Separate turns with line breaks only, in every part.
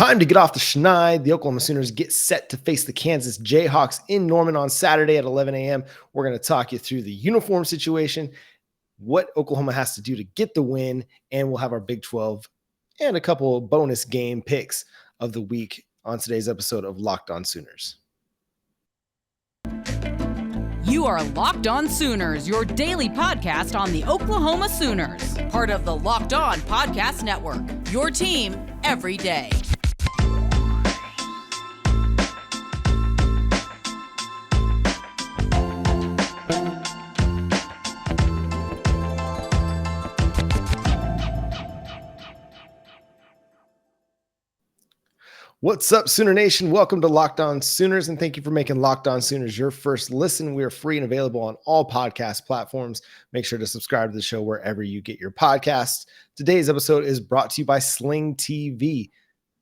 Time to get off the schneid. The Oklahoma Sooners get set to face the Kansas Jayhawks in Norman on Saturday at 11 a.m. We're going to talk you through the uniform situation, what Oklahoma has to do to get the win, and we'll have our Big 12 and a couple of bonus game picks of the week on today's episode of Locked On Sooners.
You are Locked On Sooners, your daily podcast on the Oklahoma Sooners, part of the Locked On Podcast Network, your team every day.
What's up, Sooner Nation? Welcome to Locked On Sooners, and thank you for making Locked On Sooners your first listen. We are free and available on all podcast platforms. Make sure to subscribe to the show wherever you get your podcasts. Today's episode is brought to you by Sling TV.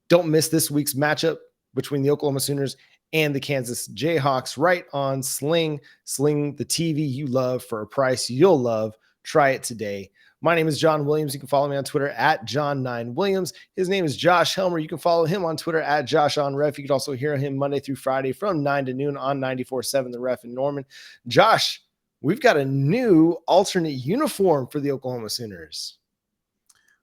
Don't miss this week's matchup between the Oklahoma Sooners and the Kansas Jayhawks right on Sling. Sling, the TV you love for a price you'll love. Try it today. My name is John Williams. You can follow me on Twitter at John9Williams. His name is Josh Helmer. You can follow him on Twitter at JoshOnRef. You can also hear him Monday through Friday from 9 to noon on 94.7 The Ref in Norman. Josh, we've got a new alternate uniform for the Oklahoma Sooners.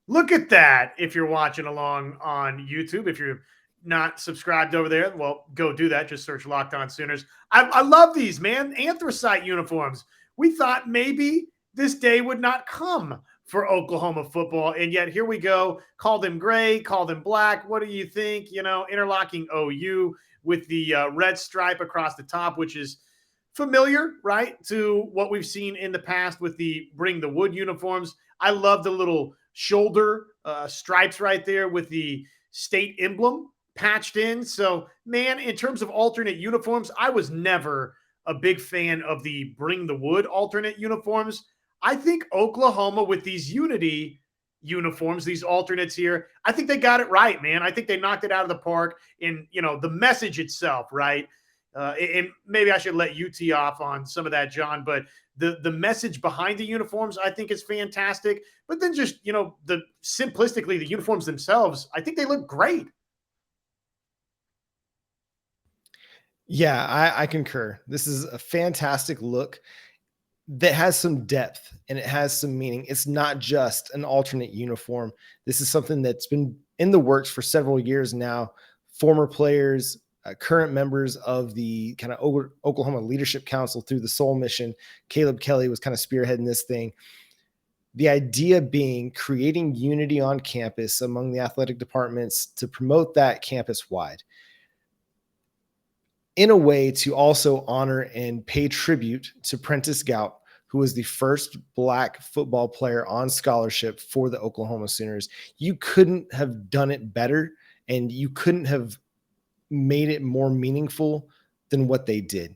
Look at that. If you're watching along on YouTube, if you're not subscribed over there, well, go do that. Just search Locked On Sooners. I love these, man. Anthracite uniforms. We thought maybe this day would not come for Oklahoma football, and yet here we go. Call them gray, call them black. What do you think? You know, interlocking OU with the red stripe across the top, which is familiar, right, to what we've seen in the past with the Bring the Wood uniforms. I love the little shoulder stripes right there with the state emblem patched in. So, man, in terms of alternate uniforms, I was never a big fan of the Bring the Wood alternate uniforms. I think Oklahoma with these unity uniforms, these alternates here, I think they got it right, man. I think they knocked it out of the park in, you know, the message itself, right? And maybe I should let you tee off on some of that, John, but the message behind the uniforms, I think is fantastic. But then just, you know, simplistically, the uniforms themselves, I think they look great.
Yeah, I concur. This is a fantastic look that has some depth and it has some meaning. It's not just an alternate uniform. This is something that's been in the works for several years now. Former players, current members of the kind of Oklahoma Leadership Council through the Soul Mission, Caleb Kelly was kind of spearheading this thing. The idea being creating unity on campus among the athletic departments to promote that campus wide, in a way to also honor and pay tribute to Prentice Gout, who was the first Black football player on scholarship for the Oklahoma Sooners. You couldn't have done it better, and you couldn't have made it more meaningful than what they did.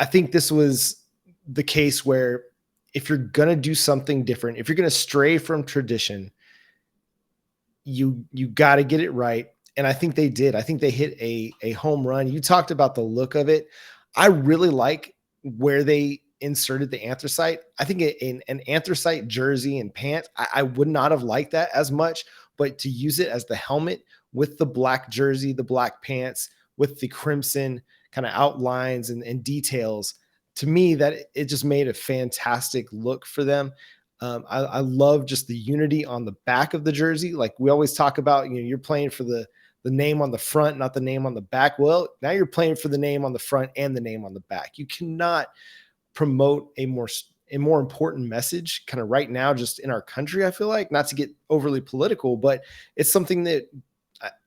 I think this was the case where if you're going to do something different, if you're going to stray from tradition, you got to get it right. And I think they did. I think they hit a home run. You talked about the look of it. I really like where they inserted the anthracite. I think an anthracite jersey and pants, I would not have liked that as much, but to use it as the helmet with the black jersey, the black pants, with the crimson kind of outlines and details, to me, that it just made a fantastic look for them. I love just the unity on the back of the jersey. Like we always talk about, you know, you're playing for the name on the front, not the name on the back. Well, now you're playing for the name on the front and the name on the back. You cannot promote a more important message kind of right now, just in our country. I feel like, not to get overly political, but it's something that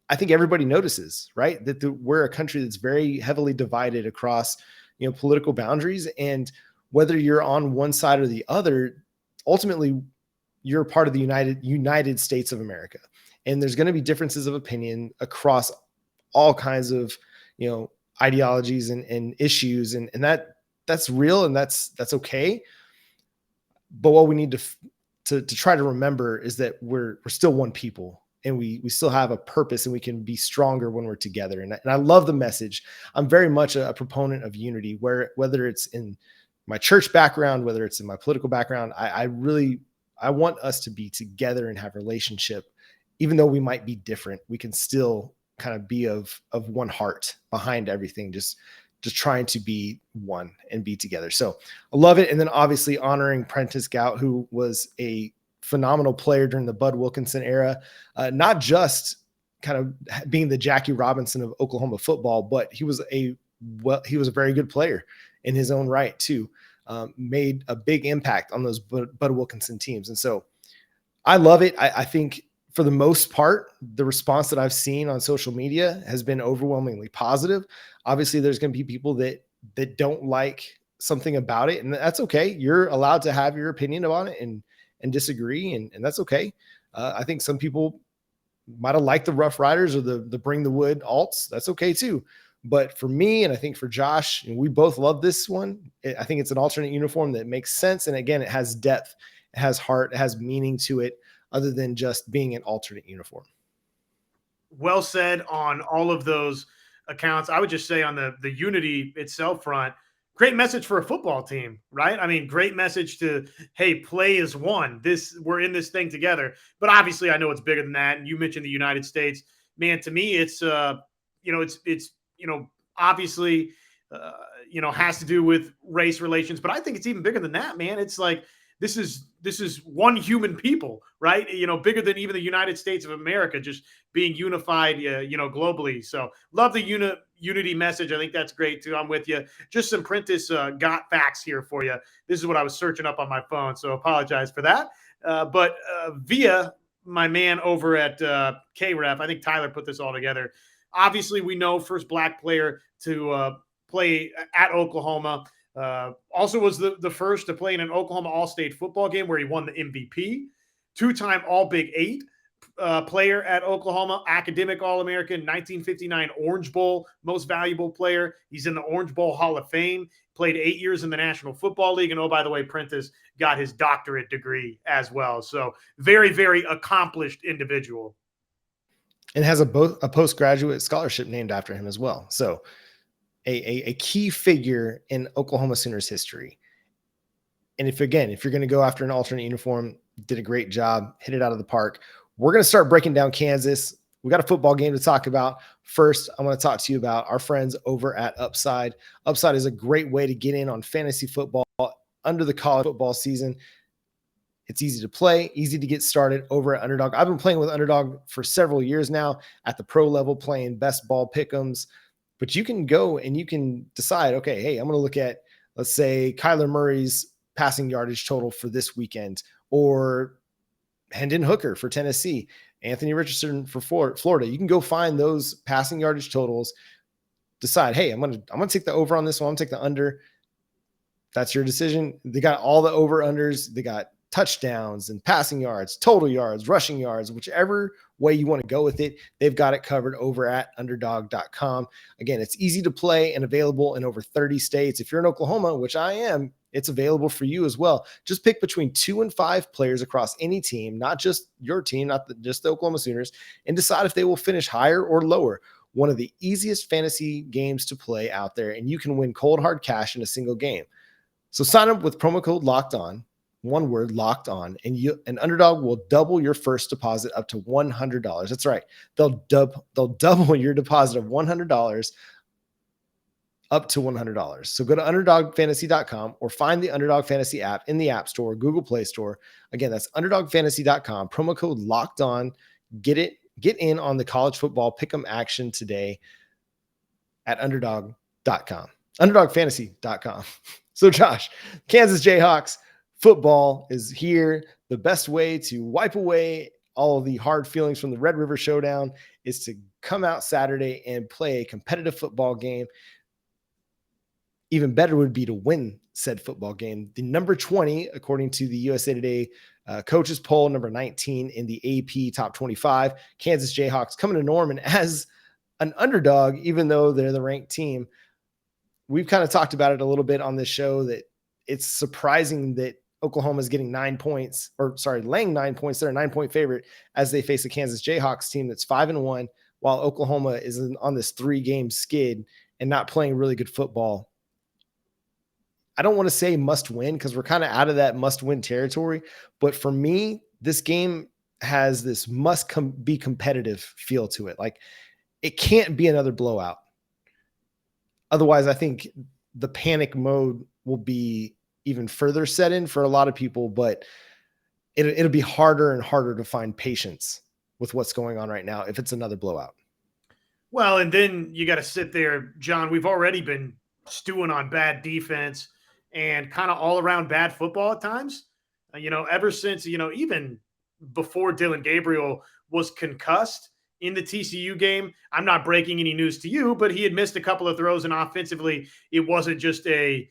I think everybody notices, right? That we're a country that's very heavily divided across, you know, political boundaries. And whether you're on one side or the other, ultimately you're part of the United States of America. And there's going to be differences of opinion across all kinds of, you know, ideologies and issues. And that's real, and that's okay. But what we need to try to remember is that we're still one people, and we still have a purpose, and we can be stronger when we're together. And I love the message. I'm very much a proponent of unity, whether it's in my church background, whether it's in my political background, I want us to be together and have relationship. Even though we might be different, we can still kind of be of one heart behind everything, just trying to be one and be together. So I love it. And then obviously honoring Prentice Gout, who was a phenomenal player during the Bud Wilkinson era, not just kind of being the Jackie Robinson of Oklahoma football, but he was a very good player in his own right too. Made a big impact on those Bud Wilkinson teams. And so I love it. I think for the most part, the response that I've seen on social media has been overwhelmingly positive. Obviously, there's going to be people that don't like something about it, and that's okay. You're allowed to have your opinion about it and disagree, and that's okay. I think some people might have liked the Rough Riders or the Bring the Wood alts. That's okay too. But for me, and I think for Josh, and we both love this one. I think it's an alternate uniform that makes sense. And again, it has depth, it has heart, it has meaning to it other than just being an alternate uniform.
Well said on all of those accounts. I would just say on the unity itself front, great message for a football team, right? I mean, great message to, hey, play is one. We're in this thing together. But obviously, I know it's bigger than that. And you mentioned the United States, man. To me, it's obviously has to do with race relations. But I think it's even bigger than that, man. It's like this is one human people, right? Bigger than even the United States of America, just being unified, globally. So love the unity message. I think that's great too. I'm with you. Just some Prentice got facts here for you. This is what I was searching up on my phone, so apologize for that. But via my man over at KREF, I think Tyler put this all together. Obviously, we know first Black player to play at Oklahoma. Also was the first to play in an Oklahoma All-State football game where he won the MVP. Two-time All-Big 8 player at Oklahoma, academic All-American, 1959 Orange Bowl, most valuable player. He's in the Orange Bowl Hall of Fame, played 8 years in the National Football League. And, oh, by the way, Prentice got his doctorate degree as well. So very, very accomplished individual.
And has a postgraduate scholarship named after him as well. So a key figure in Oklahoma Sooners history. And if you're going to go after an alternate uniform, did a great job, hit it out of the park. We're going to start breaking down Kansas. We got a football game to talk about. First, I want to talk to you about our friends over at Upside. Upside is a great way to get in on fantasy football under the college football season. It's easy to play, easy to get started over at Underdog. I've been playing with Underdog for several years now at the pro level, playing best ball pick'ems. But you can go and you can decide, okay, hey, I'm going to look at, let's say, Kyler Murray's passing yardage total for this weekend, or Hendon Hooker for Tennessee, Anthony Richardson for Florida. You can go find those passing yardage totals, decide, hey, I'm going to take the over on this one. I'm going to take the under. That's your decision. They got all the over-unders. They got touchdowns and passing yards, total yards, rushing yards, whichever way you want to go with it. They've got it covered over at underdog.com. Again, it's easy to play and available in over 30 states. If you're in Oklahoma, which I am, it's available for you as well. Just pick between 2 and 5 players across any team, not just your team, just the Oklahoma Sooners, and decide if they will finish higher or lower. One of the easiest fantasy games to play out there, and you can win cold hard cash in a single game. So sign up with promo code Locked On, one word, Locked On, and Underdog will double your first deposit up to $100. They'll double your deposit of $100 up to $100. So go to underdogfantasy.com or find the Underdog Fantasy app in the App Store, Google Play Store. Again, that's underdogfantasy.com, promo code Locked On. Get in on the college football pick'em action today at underdog.com, underdogfantasy.com. So Josh, Kansas Jayhawks football is here. The best way to wipe away all of the hard feelings from the Red River Showdown is to come out Saturday and play a competitive football game. Even better would be to win said football game. The number 20, according to the USA Today coaches poll, number 19 in the AP top 25, Kansas Jayhawks coming to Norman as an underdog, even though they're the ranked team. We've kind of talked about it a little bit on this show that it's surprising that Oklahoma is getting laying 9 points. They're a 9-point favorite as they face a Kansas Jayhawks team that's 5-1, while Oklahoma is on this 3-game skid and not playing really good football. I don't want to say must win because we're kind of out of that must win territory. But for me, this game has this must be competitive feel to it. Like it can't be another blowout. Otherwise, I think the panic mode will be even further set in for a lot of people, but it'll be harder and harder to find patience with what's going on right now if it's another blowout.
Well, and then you got to sit there, John. We've already been stewing on bad defense and kind of all around bad football at times. Ever since, even before Dylan Gabriel was concussed in the TCU game. I'm not breaking any news to you, but he had missed a couple of throws, and offensively, it wasn't just a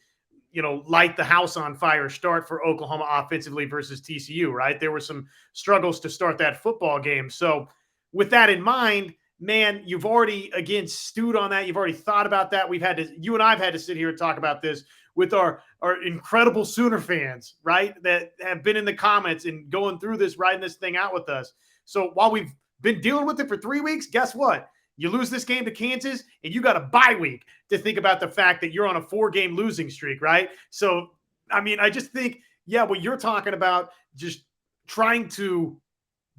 light the house on fire start for Oklahoma offensively versus TCU, right? There were some struggles to start that football game. So with that in mind, man, you've already, again, stewed on that. You've already thought about that. You and I've had to sit here and talk about this with our incredible Sooner fans, right? That have been in the comments and going through this, riding this thing out with us. So while we've been dealing with it for 3 weeks, guess what? You lose this game to Kansas, and you got a bye week to think about the fact that you're on a 4-game losing streak, right? So, I mean, I just think, what you're talking about, just trying to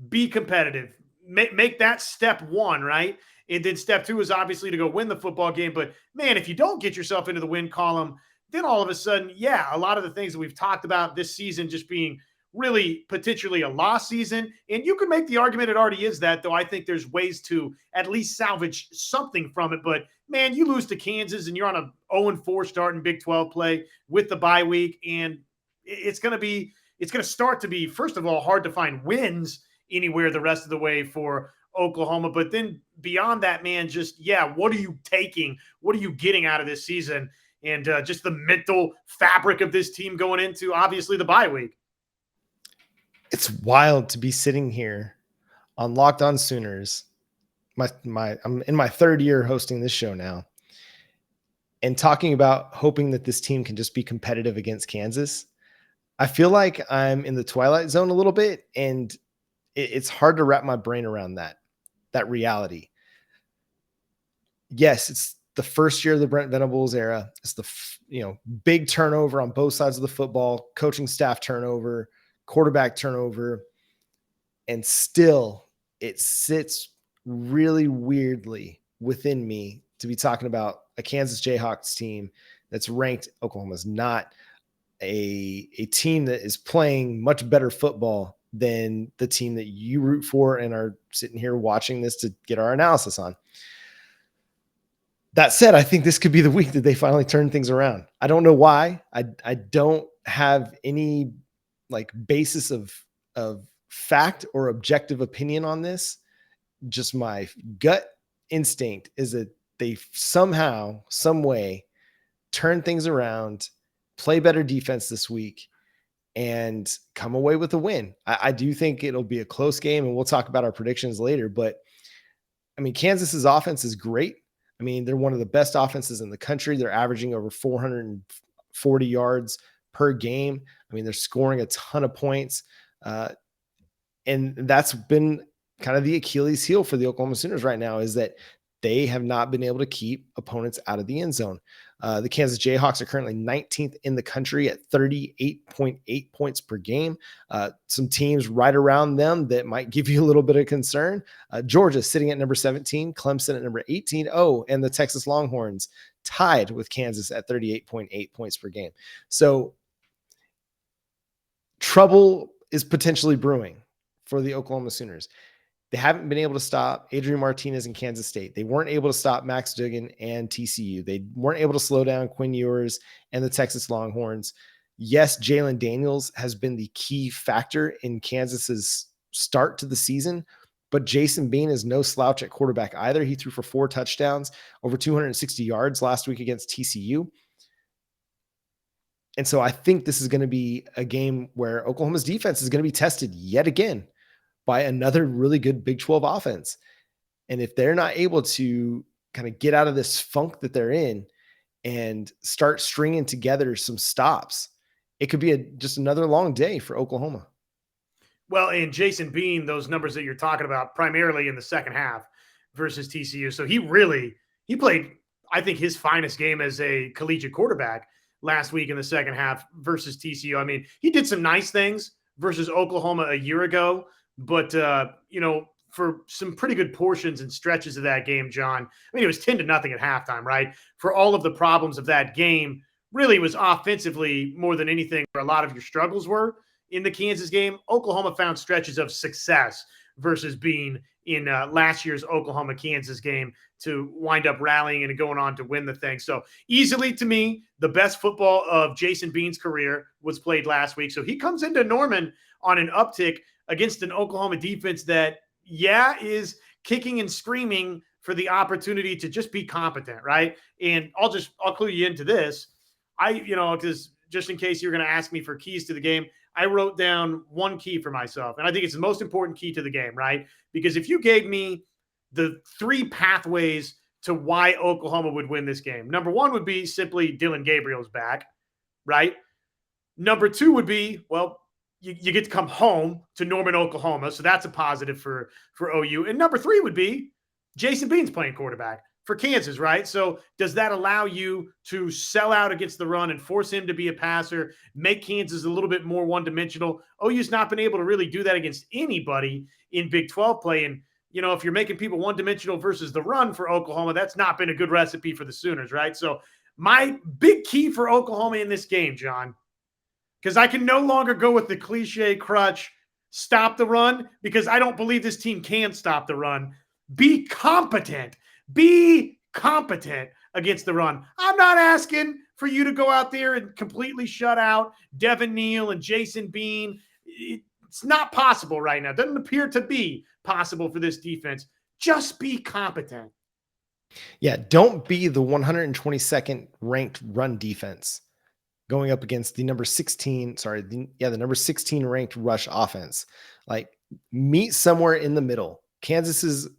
be competitive, make that step one, right? And then step two is obviously to go win the football game. But, man, if you don't get yourself into the win column, then all of a sudden, a lot of the things that we've talked about this season just being really potentially a lost season. And you could make the argument it already is that, though I think there's ways to at least salvage something from it. But, man, you lose to Kansas and you're on a 0-4 start in Big 12 play with the bye week. And it's going to start to be, first of all, hard to find wins anywhere the rest of the way for Oklahoma. But then beyond that, man, just, what are you taking? What are you getting out of this season? And just the mental fabric of this team going into, obviously, the bye week.
It's wild to be sitting here on Locked On Sooners. I'm in my 3rd year hosting this show now, and talking about hoping that this team can just be competitive against Kansas. I feel like I'm in the twilight zone a little bit, and it's hard to wrap my brain around that reality. Yes, it's the first year of the Brent Venables era. It's the big turnover on both sides of the football, coaching staff turnover, quarterback turnover, and still it sits really weirdly within me to be talking about a Kansas Jayhawks team that's ranked. Oklahoma's not a team that is playing much better football than the team that you root for and are sitting here watching this to get our analysis on. That said, I think this could be the week that they finally turn things around. I don't know why. I don't have any basis of fact or objective opinion on this. Just my gut instinct is that they somehow, some way turn things around, play better defense this week, and come away with a win. I do think it'll be a close game, and we'll talk about our predictions later. But I mean, Kansas's offense is great. I mean, they're one of the best offenses in the country. They're averaging over 440 yards per game. I mean, they're scoring a ton of points. And that's been kind of the Achilles heel for the Oklahoma Sooners right now, is that they have not been able to keep opponents out of the end zone. The Kansas Jayhawks are currently 19th in the country at 38.8 points per game. Some teams right around them that might give you a little bit of concern. Georgia sitting at number 17, Clemson at number 18. Oh, and the Texas Longhorns tied with Kansas at 38.8 points per game. So trouble is potentially brewing for the Oklahoma Sooners. They haven't been able to stop Adrian Martinez in Kansas State. They weren't able to stop Max Duggan and TCU. They weren't able to slow down Quinn Ewers and the Texas Longhorns. Yes, Jalen Daniels has been the key factor in Kansas's start to the season, but Jason Bean is no slouch at quarterback either. He threw for 4 touchdowns, over 260 yards last week against TCU. And so I think this is going to be a game where Oklahoma's defense is going to be tested yet again by another really good Big 12 offense. And if they're not able to kind of get out of this funk that they're in and start stringing together some stops, it could be just another long day for Oklahoma.
Well, and Jason Bean, those numbers that you're talking about, primarily in the second half versus TCU. So he played, I think, his finest game as a collegiate quarterback last week in the second half versus TCU. I mean, he did some nice things versus Oklahoma a year ago, but, for some pretty good portions and stretches of that game, John. I mean, it was 10-0 at halftime, right? For all of the problems of that game, really was offensively more than anything where a lot of your struggles were in the Kansas game. Oklahoma found stretches of success versus being in last year's Oklahoma-Kansas game to wind up rallying and going on to win the thing. So easily, to me, the best football of Jason Bean's career was played last week. So he comes into Norman on an uptick against an Oklahoma defense that, is kicking and screaming for the opportunity to just be competent, right? And I'll clue you into this. Because just in case you're going to ask me for keys to the game, I wrote down one key for myself. And I think it's the most important key to the game, right? Because if you gave me the 3 pathways to why Oklahoma would win this game, number 1 would be simply Dillon Gabriel's back, right? Number 2 would be, well, you get to come home to Norman, Oklahoma. So that's a positive for OU. And number 3 would be Jason Bean's playing quarterback for Kansas, right? So does that allow you to sell out against the run and force him to be a passer, make Kansas a little bit more one-dimensional? OU's not been able to really do that against anybody in Big 12 play. And, if you're making people one-dimensional versus the run for Oklahoma, that's not been a good recipe for the Sooners, right? So my big key for Oklahoma in this game, John, because I can no longer go with the cliche crutch, stop the run, because I don't believe this team can stop the run. Be competent. Be competent against the run. I'm not asking for you to go out there and completely shut out Devin Neal and Jason Bean. It's not possible right now. It doesn't appear to be possible for this defense. Just be competent.
Yeah, don't be the 122nd ranked run defense going up against the number 16 ranked rush offense. Like, meet somewhere in the middle. Kansas is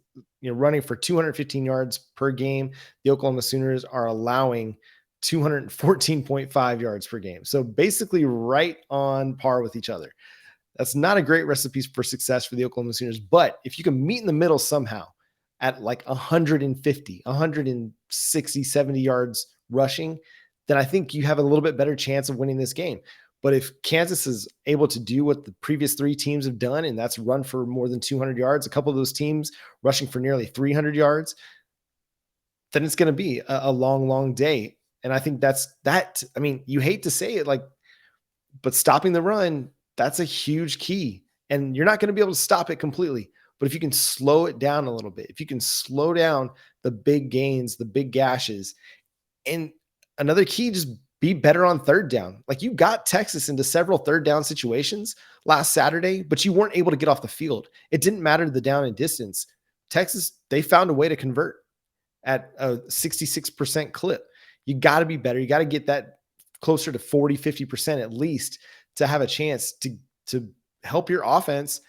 running for 215 yards per game. The Oklahoma Sooners are allowing 214.5 yards per game. So basically right on par with each other. That's not a great recipe for success for the Oklahoma Sooners, but if you can meet in the middle somehow at like 150, 160, 70 yards rushing, then I think you have a little bit better chance of winning this game. But if Kansas is able to do what the previous 3 teams have done, and that's run for more than 200 yards, a couple of those teams rushing for nearly 300 yards, then it's going to be a long, long day. And I think that's that. I mean, you hate to say it, but stopping the run, that's a huge key. And you're not going to be able to stop it completely. But if you can slow it down a little bit, if you can slow down the big gains, the big gashes, and another key, just be better on third down. Like, you got Texas into several third down situations last Saturday, but you weren't able to get off the field. It didn't matter the down and distance. Texas, they found a way to convert at a 66% clip. You got to be better. You got to get that closer to 40, 50% at least to have a chance to help your offense.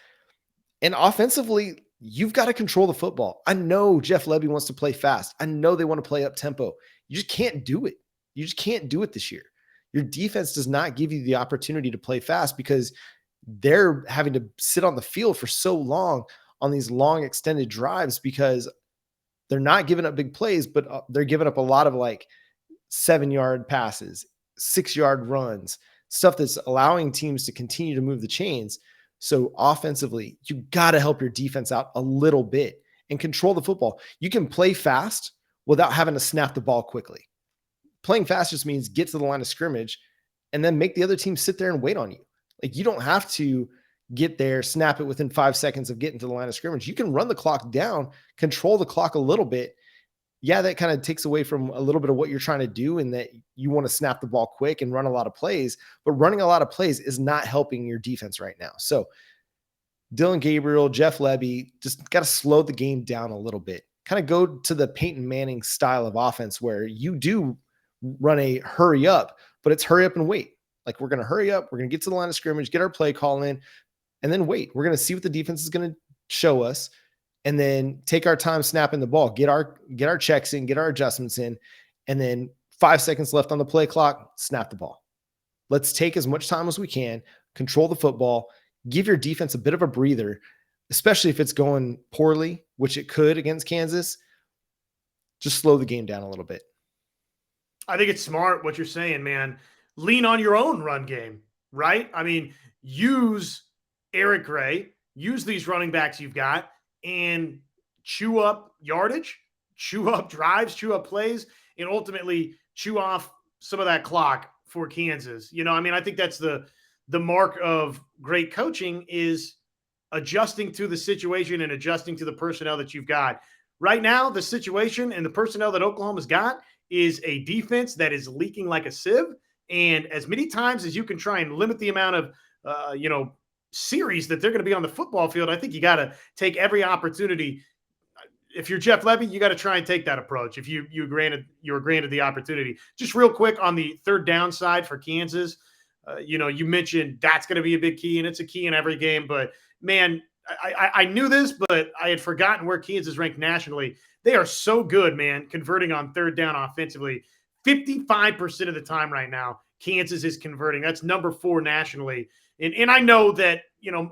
And offensively, you've got to control the football. I know Jeff Lebby wants to play fast. I know they want to play up tempo. You just can't do it. You just can't do it this year. Your defense does not give you the opportunity to play fast because they're having to sit on the field for so long on these long extended drives because they're not giving up big plays, but they're giving up a lot of 7-yard passes, 6-yard runs, stuff that's allowing teams to continue to move the chains. So offensively, you got to help your defense out a little bit and control the football. You can play fast without having to snap the ball quickly. Playing fast just means get to the line of scrimmage and then make the other team sit there and wait on you. You don't have to get there, snap it within 5 seconds of getting to the line of scrimmage. You can run the clock down, control the clock a little bit. Yeah, that kind of takes away from a little bit of what you're trying to do in that you want to snap the ball quick and run a lot of plays, but running a lot of plays is not helping your defense right now. So Dillon Gabriel, Jeff Lebby, just got to slow the game down a little bit. Kind of go to the Peyton Manning style of offense where you do run a hurry up, but it's hurry up and wait. We're going to hurry up. We're going to get to the line of scrimmage, get our play call in, and then wait. We're going to see what the defense is going to show us, and then take our time snapping the ball, get our checks in, get our adjustments in, and then 5 seconds left on the play clock, snap the ball. Let's take as much time as we can, control the football, give your defense a bit of a breather, especially if it's going poorly, which it could against Kansas. Just slow the game down a little bit.
I think it's smart what you're saying, man. Lean on your own run game, right? I mean, use Eric Gray, use these running backs you've got, and chew up yardage, chew up drives, chew up plays, and ultimately chew off some of that clock for Kansas. I think that's the mark of great coaching is adjusting to the situation and adjusting to the personnel that you've got. Right now, the situation and the personnel that Oklahoma's got is a defense that is leaking like a sieve. And as many times as you can try and limit the amount of, series that they're going to be on the football field, I think you got to take every opportunity. If you're Jeff Levy, you got to try and take that approach. If you were granted the opportunity. Just real quick on the third down side for Kansas, you mentioned that's going to be a big key, and it's a key in every game. But man, I knew this, but I had forgotten where Kansas ranked nationally. They are so good, man, converting on third down offensively. 55% of the time right now, Kansas is converting. That's number 4 nationally. And I know that,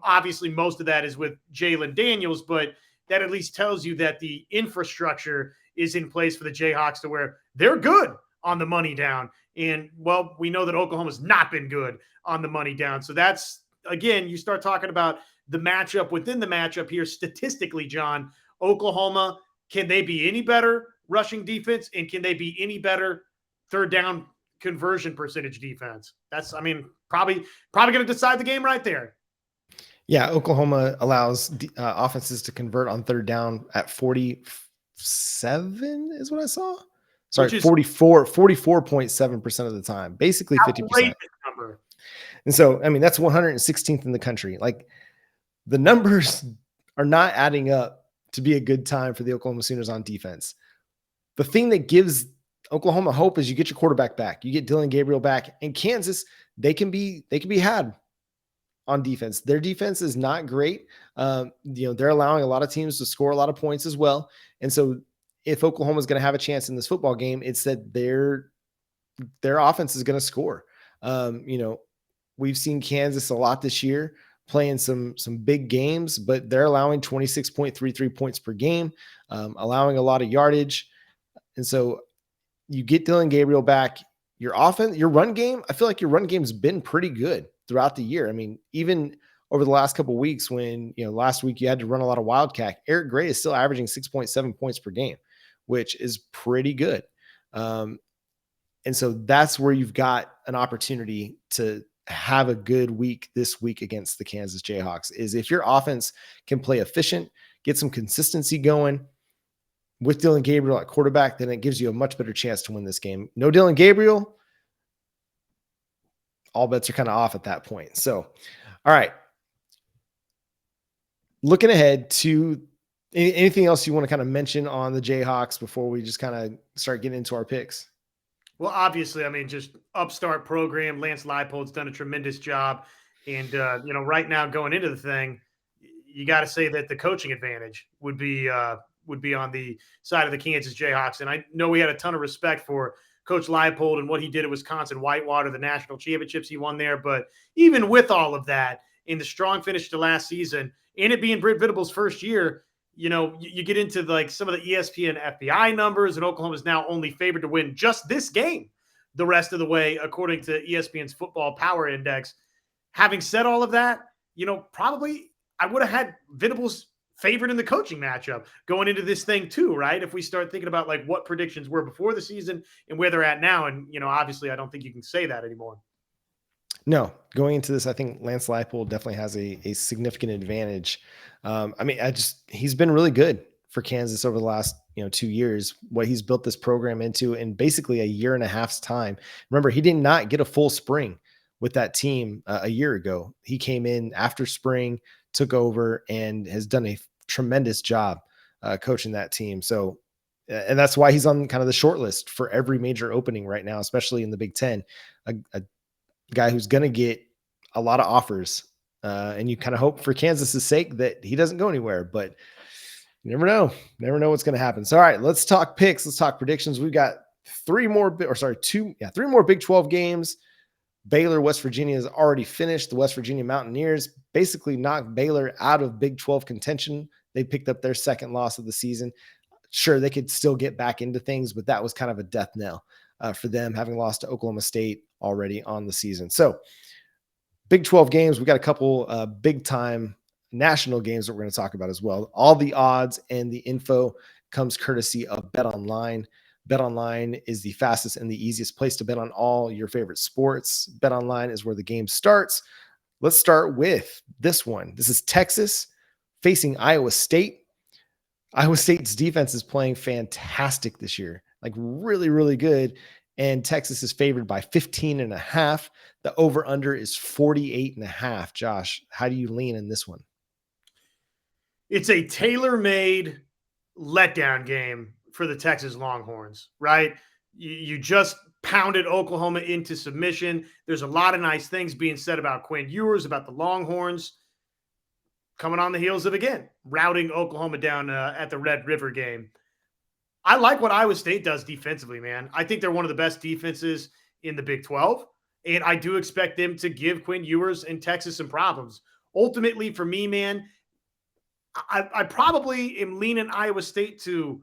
obviously most of that is with Jalen Daniels, but that at least tells you that the infrastructure is in place for the Jayhawks to where they're good on the money down. And, well, we know that Oklahoma's not been good on the money down. So that's, again, you start talking about the matchup within the matchup here statistically, John. Oklahoma, can they be any better rushing defense? And can they be any better third down conversion percentage defense? That's, probably going to decide the game right there.
Yeah, Oklahoma allows offenses to convert on third down at 47 is what I saw. Sorry, 44.7% of the time, basically 50%.
Number.
And so, that's 116th in the country. Like, the numbers are not adding up to be a good time for the Oklahoma Sooners on defense. The thing that gives Oklahoma hope is you get your quarterback back, you get Dylan Gabriel back, and Kansas, they can be had on defense. Their defense is not great. They're allowing a lot of teams to score a lot of points as well. And so if Oklahoma is going to have a chance in this football game, it's that their offense is going to score. We've seen Kansas a lot this year playing some big games, but they're allowing 26.33 points per game, allowing a lot of yardage. And so you get Dylan Gabriel back, your offense, your run game, I feel like your run game's been pretty good throughout the year. Even over the last couple of weeks when, last week you had to run a lot of Wildcat, Eric Gray is still averaging 6.7 points per game, which is pretty good. And so that's where you've got an opportunity to have a good week this week against the Kansas Jayhawks, is if your offense can play efficient, get some consistency going with Dylan Gabriel at quarterback, then it gives you a much better chance to win this game. No Dylan Gabriel, all bets are kind of off at that point. So, all right. Looking ahead to anything else you want to kind of mention on the Jayhawks before we just kind of start getting into our picks?
Well, obviously, just upstart program. Lance Leipold's done a tremendous job. And, right now going into the thing, you got to say that the coaching advantage would be on the side of the Kansas Jayhawks. And I know we had a ton of respect for Coach Leipold and what he did at Wisconsin Whitewater, the national championships he won there. But even with all of that, in the strong finish to last season, and it being Britt Venables' first year, you get into like some of the ESPN FBI numbers, and Oklahoma is now only favored to win just this game the rest of the way, according to ESPN's Football Power Index. Having said all of that, probably I would have had Venables favored in the coaching matchup going into this thing too, right? If we start thinking about like what predictions were before the season and where they're at now. And, obviously I don't think you can say that anymore.
No, going into this, I think Lance Leipold definitely has a significant advantage. He's been really good for Kansas over the last, 2 years, what he's built this program into in basically a year and a half's time. Remember, he did not get a full spring with that team a year ago. He came in after spring, took over, and has done a tremendous job coaching that team. So, and that's why he's on kind of the short list for every major opening right now, especially in the Big Ten, a guy who's going to get a lot of offers. And you kind of hope for Kansas's sake that he doesn't go anywhere, but you never know what's going to happen. So, all right, let's talk picks. Let's talk predictions. We've got three more Big 12 games. Baylor, West Virginia is already finished. The West Virginia Mountaineers basically knocked Baylor out of Big 12 contention. They picked up their second loss of the season. Sure, they could still get back into things, but that was kind of a death knell for them, having lost to Oklahoma State already on the season. So Big 12 games, we got a couple big time national games that we're going to talk about as well. All the odds and the info comes courtesy of BetOnline. BetOnline is the fastest and the easiest place to bet on all your favorite sports. BetOnline is where the game starts. Let's start with this one. This is Texas facing Iowa State. Iowa State's defense is playing fantastic this year, like really, really good. And Texas is favored by 15.5. The over-under is 48.5. Josh, how do you lean in this one?
It's a tailor-made letdown game for the Texas Longhorns, right? You just pounded Oklahoma into submission. There's a lot of nice things being said about Quinn Ewers, about the Longhorns, coming on the heels of, again, routing Oklahoma down at the Red River game. I like what Iowa State does defensively, man. I think they're one of the best defenses in the Big 12, and I do expect them to give Quinn Ewers and Texas some problems. Ultimately, for me, man, I probably am leaning Iowa State to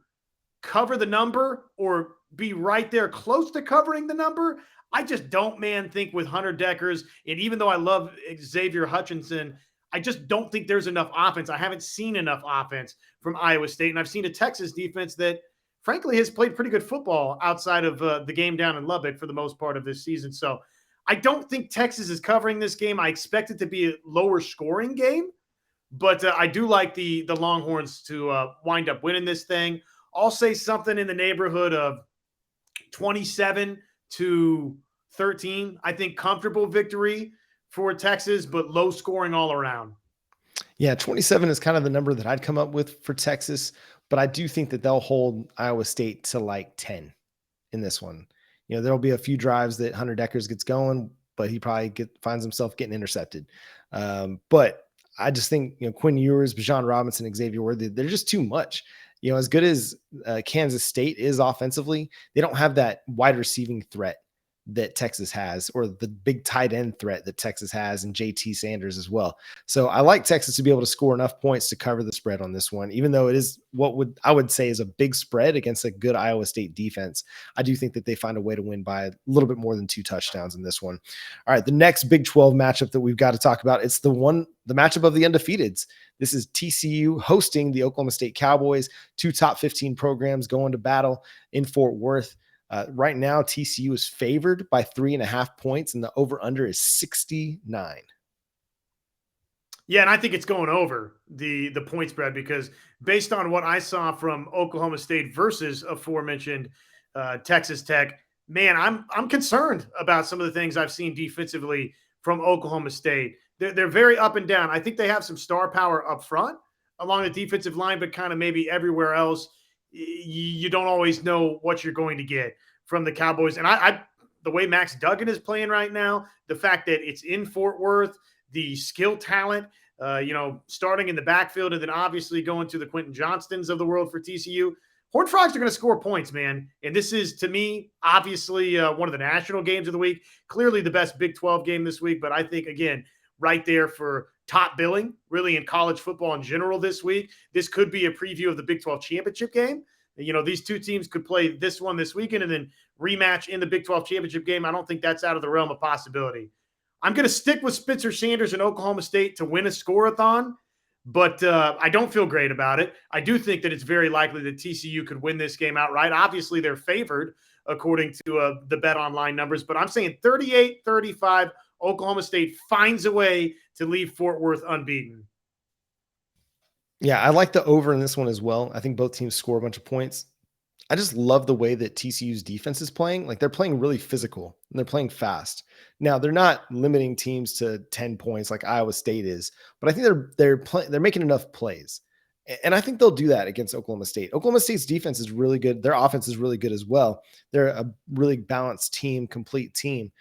cover the number or be right there close to covering the number. I just don't, man, think with Hunter Deckers, and even though I love Xavier Hutchinson, I just don't think there's enough offense. I haven't seen enough offense from Iowa State, and I've seen a Texas defense that, frankly, has played pretty good football outside of the game down in Lubbock for the most part of this season. So I don't think Texas is covering this game. I expect it to be a lower scoring game, but I do like the Longhorns to wind up winning this thing. I'll say something in the neighborhood of 27-13. I think comfortable victory for Texas, but low scoring all around.
Yeah, 27 is kind of the number that I'd come up with for Texas, but I do think that they'll hold Iowa State to like 10 in this one. You know, there'll be a few drives that Hunter Deckers gets going, but he probably finds himself getting intercepted. But I just think, you know, Quinn Ewers, Bijan Robinson, Xavier Worthy, they're just too much. You know, as good as Kansas State is offensively, they don't have that wide receiving threat that Texas has, or the big tight end threat that Texas has, and JT Sanders as well. So I like Texas to be able to score enough points to cover the spread on this one, even though it is I would say is a big spread against a good Iowa State defense. I do think that they find a way to win by a little bit more than 2 touchdowns in this one. All right, the next Big 12 matchup that we've got to talk about, it's the matchup of the undefeateds. This is TCU hosting the Oklahoma State Cowboys, 2 top 15 programs going to battle in Fort Worth. Right now, TCU is favored by 3.5 points, and the over-under is 69.
Yeah, and I think it's going over the point spread, because based on what I saw from Oklahoma State versus aforementioned Texas Tech, man, I'm concerned about some of the things I've seen defensively from Oklahoma State. They're very up and down. I think they have some star power up front along the defensive line, but kind of maybe everywhere else, you don't always know what you're going to get from the Cowboys. And the way Max Duggan is playing right now, the fact that it's in Fort Worth, the skill talent, starting in the backfield, and then obviously going to the Quentin Johnstons of the world for TCU. Horned Frogs are going to score points, man. And this is, to me, obviously one of the national games of the week. Clearly the best Big 12 game this week. But I think, again, right there for top billing, really, in college football in general this week. This could be a preview of the Big 12 championship game. You know, these two teams could play this one this weekend and then rematch in the Big 12 championship game. I don't think that's out of the realm of possibility. I'm going to stick with Spencer Sanders and Oklahoma State to win a score-a-thon, but I don't feel great about it. I do think that it's very likely that TCU could win this game outright. Obviously, they're favored according to the BetOnline numbers, but I'm saying 38-35, Oklahoma State finds a way to leave Fort Worth unbeaten.
Yeah, I like the over in this one as well. I think both teams score a bunch of points. I just love the way that TCU's defense is playing. Like, they're playing really physical and they're playing fast. Now, they're not limiting teams to 10 points like Iowa State is, but I think they're making enough plays. And I think they'll do that against Oklahoma State. Oklahoma State's defense is really good. Their offense is really good as well. They're a really balanced team, complete team.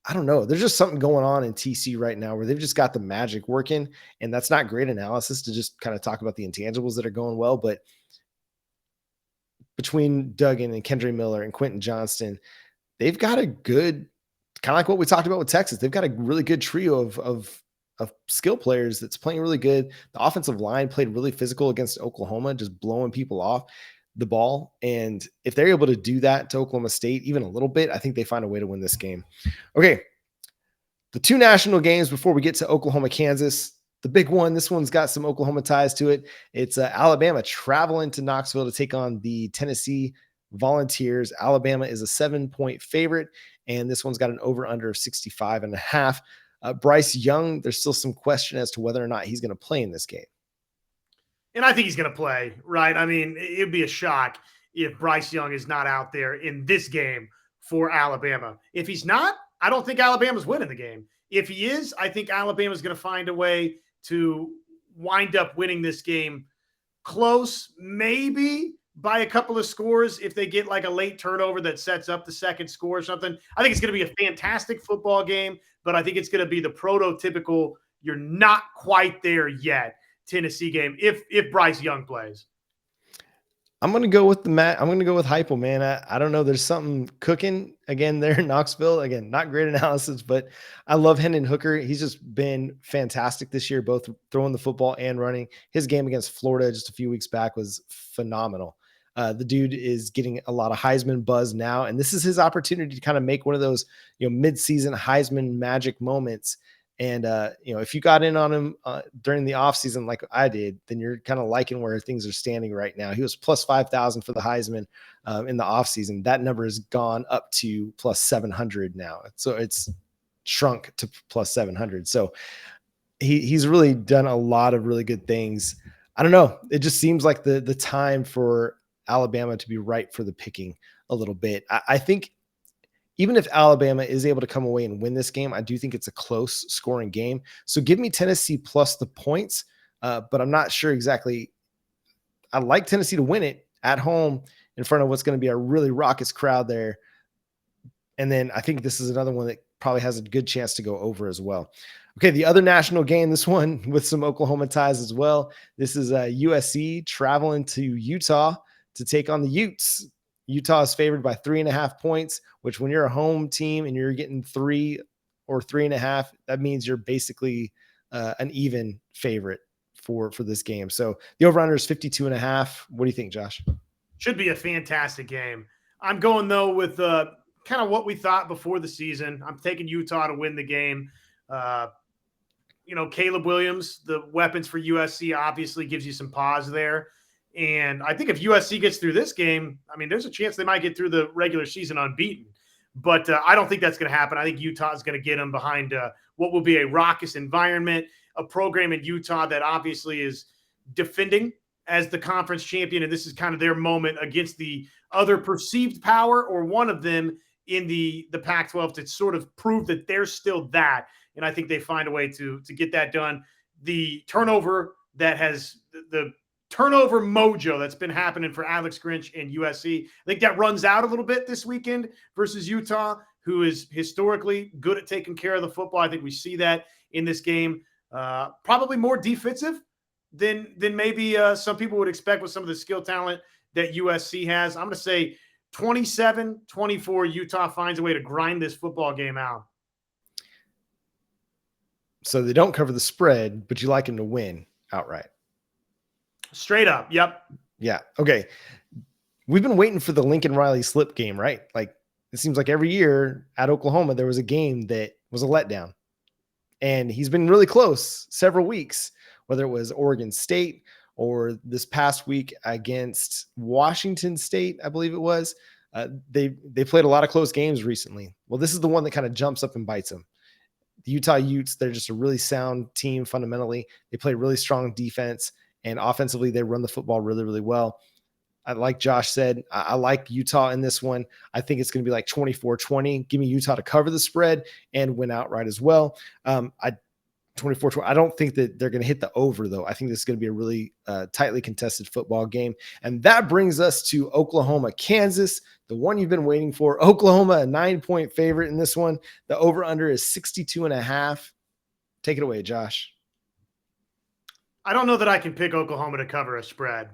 I don't know. There's just something going on in TC right now where they've just got the magic working, and that's not great analysis to just kind of talk about the intangibles that are going well. But between Duggan and Kendre Miller and Quentin Johnston, they've got a good, kind of like what we talked about with Texas. They've got a really good trio of skill players that's playing really good. The offensive line played really physical against Oklahoma, just blowing people off the ball. And if they're able to do that to Oklahoma State even a little bit, I think they find a way to win this game. Okay, the 2 national games before we get to Oklahoma, Kansas. the big one, this one's got some Oklahoma ties to it. It's Alabama traveling to Knoxville to take on the Tennessee Volunteers. Alabama is a 7-point favorite, and this one's got an over-under of 65.5. Bryce Young, there's still some question as to whether or not he's going to play in this game.
And I think he's going to play, right? I mean, it'd be a shock if Bryce Young is not out there in this game for Alabama. If he's not, I don't think Alabama's winning the game. If he is, I think Alabama's going to find a way to wind up winning this game close, maybe by a couple of scores if they get like a late turnover that sets up the second score or something. I think it's going to be a fantastic football game, but I think it's going to be the prototypical, you're not quite there yet Tennessee game if Bryce Young plays.
I'm going to go with I'm going to go with Heupel, man. I don't know. There's something cooking again there in Knoxville. Again, not great analysis, but I love Hendon Hooker. He's just been fantastic this year, both throwing the football and running. His game against Florida just a few weeks back was phenomenal. The dude is getting a lot of Heisman buzz now, and this is his opportunity to kind of make one of those, mid-season Heisman magic moments. And, if you got in on him during the offseason like I did, then you're kind of liking where things are standing right now. He was plus 5,000 for the Heisman in the offseason. That number has gone up to plus 700 now. So it's shrunk to plus 700. So he's really done a lot of really good things. I don't know. It just seems like the time for Alabama to be ripe for the picking a little bit. I think even if Alabama is able to come away and win this game, I do think it's a close scoring game. So give me Tennessee plus the points, but I'm not sure exactly. I like Tennessee to win it at home in front of what's going to be a really raucous crowd there. And then I think this is another one that probably has a good chance to go over as well. Okay, the other national game, this one with some Oklahoma ties as well. This is USC traveling to Utah to take on the Utes. Utah is favored by 3.5 points, which when you're a home team and you're getting 3 or 3.5, that means you're basically an even favorite for this game. So the over-under is 52.5. What do you think, Josh?
Should be a fantastic game. I'm going, though, with kind of what we thought before the season. I'm taking Utah to win the game. Caleb Williams, the weapons for USC obviously gives you some pause there. And I think if USC gets through this game, I mean, there's a chance they might get through the regular season unbeaten. But I don't think that's going to happen. I think Utah is going to get them behind what will be a raucous environment, a program in Utah that obviously is defending as the conference champion. And this is kind of their moment against the other perceived power or one of them in the Pac-12 to sort of prove that they're still that. And I think they find a way to get that done. The turnover that has the turnover mojo that's been happening for Alex Grinch and USC, I think that runs out a little bit this weekend versus Utah, who is historically good at taking care of the football. I think we see that in this game. Probably more defensive than maybe some people would expect with some of the skill talent that USC has. I'm going to say 27-24, Utah finds a way to grind this football game out.
So they don't cover the spread, but you like them to win outright.
Straight up. Yep.
Yeah. Okay. We've been waiting for the Lincoln Riley slip game, right? Like it seems like every year at Oklahoma, there was a game that was a letdown, and he's been really close several weeks, whether it was Oregon State or this past week against Washington State, I believe it was. They played a lot of close games recently. Well, this is the one that kind of jumps up and bites them. The Utah Utes, they're just a really sound team fundamentally. They play really strong defense. And offensively, they run the football really, really well. Like Josh said, I like Utah in this one. I think it's going to be like 24-20. Give me Utah to cover the spread and win outright as well. 24-20. I don't think that they're going to hit the over, though. I think this is going to be a really tightly contested football game. And that brings us to Oklahoma, Kansas, the one you've been waiting for. Oklahoma, a 9-point favorite in this one. The over-under is 62.5. Take it away, Josh.
I don't know that I can pick Oklahoma to cover a spread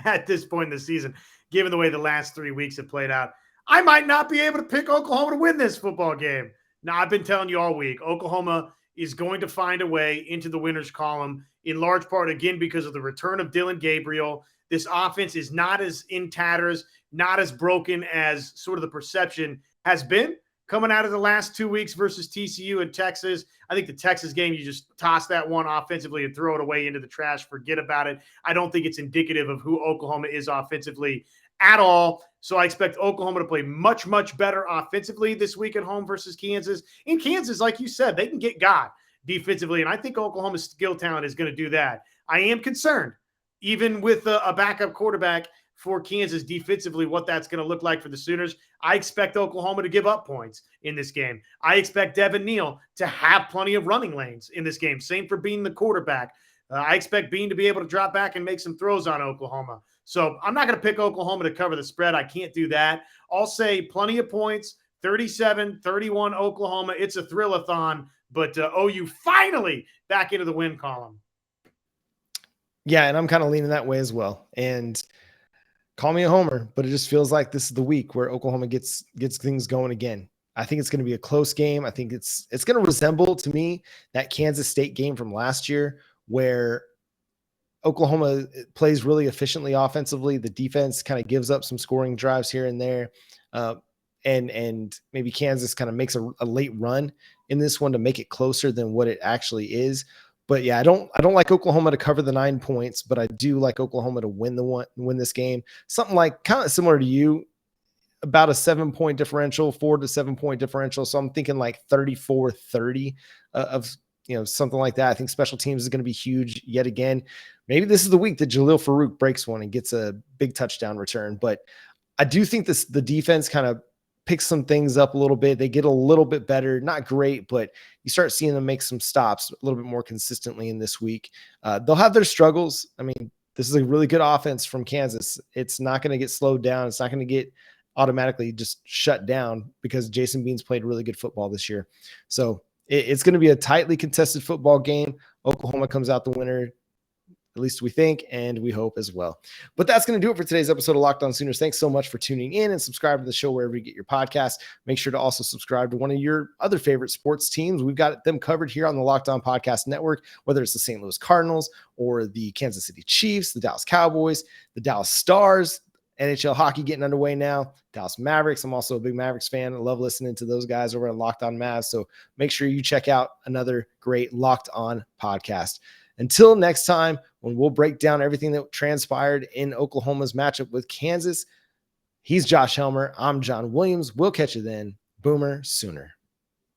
at this point in the season, given the way the last 3 weeks have played out. I might not be able to pick Oklahoma to win this football game. Now, I've been telling you all week, Oklahoma is going to find a way into the winner's column, in large part, again, because of the return of Dylan Gabriel. This offense is not as in tatters, not as broken as sort of the perception has been. coming out of the last 2 weeks versus TCU and Texas. I think the Texas game, you just toss that one offensively and throw it away into the trash. Forget about it. I don't think it's indicative of who Oklahoma is offensively at all. So I expect Oklahoma to play much, much better offensively this week at home versus Kansas. In Kansas, like you said, they can get God defensively, and I think Oklahoma's skill talent is going to do that. I am concerned, even with a backup quarterback for Kansas defensively, what that's going to look like for the Sooners. I expect Oklahoma to give up points in this game. I expect Devin Neal to have plenty of running lanes in this game. Same for Bean, the quarterback. I expect Bean to be able to drop back and make some throws on Oklahoma. So I'm not going to pick Oklahoma to cover the spread. I can't do that. I'll say plenty of points, 37-31 Oklahoma. It's a thrill-a-thon, but OU finally back into the win column.
Yeah, and I'm kind of leaning that way as well. And call me a homer, but it just feels like this is the week where Oklahoma gets things going again. I think it's going to be a close game. I think it's going to resemble, to me, that Kansas State game from last year where Oklahoma plays really efficiently offensively. The defense kind of gives up some scoring drives here and there. And maybe Kansas kind of makes a late run in this one to make it closer than what it actually is. But yeah, I don't like Oklahoma to cover the 9 points, but I do like Oklahoma to win this game. Something like kind of similar to you, about a 7-point differential, 4 to 7 point differential. So I'm thinking like 34-30 of, something like that. I think special teams is going to be huge yet again. Maybe this is the week that Jalil Farouk breaks one and gets a big touchdown return. But I do think the defense kind of picks some things up a little bit. They get a little bit better, not great, but you start seeing them make some stops a little bit more consistently in this week. They'll have their struggles. I mean, this is a really good offense from Kansas. It's not going to get slowed down. It's not going to get automatically just shut down because Jason Bean's played really good football this year. So it's going to be a tightly contested football game. Oklahoma comes out the winner, at least we think, and we hope as well. But that's going to do it for today's episode of Locked On Sooners. Thanks so much for tuning in and subscribe to the show wherever you get your podcast. Make sure to also subscribe to one of your other favorite sports teams. We've got them covered here on the Locked On Podcast Network, whether it's the St. Louis Cardinals or the Kansas City Chiefs, the Dallas Cowboys, the Dallas Stars, NHL hockey getting underway now, Dallas Mavericks. I'm also a big Mavericks fan. I love listening to those guys over on Locked On Mavs. So make sure you check out another great Locked On podcast. Until next time, when we'll break down everything that transpired in Oklahoma's matchup with Kansas, he's Josh Helmer. I'm John Williams. We'll catch you then. Boomer Sooner.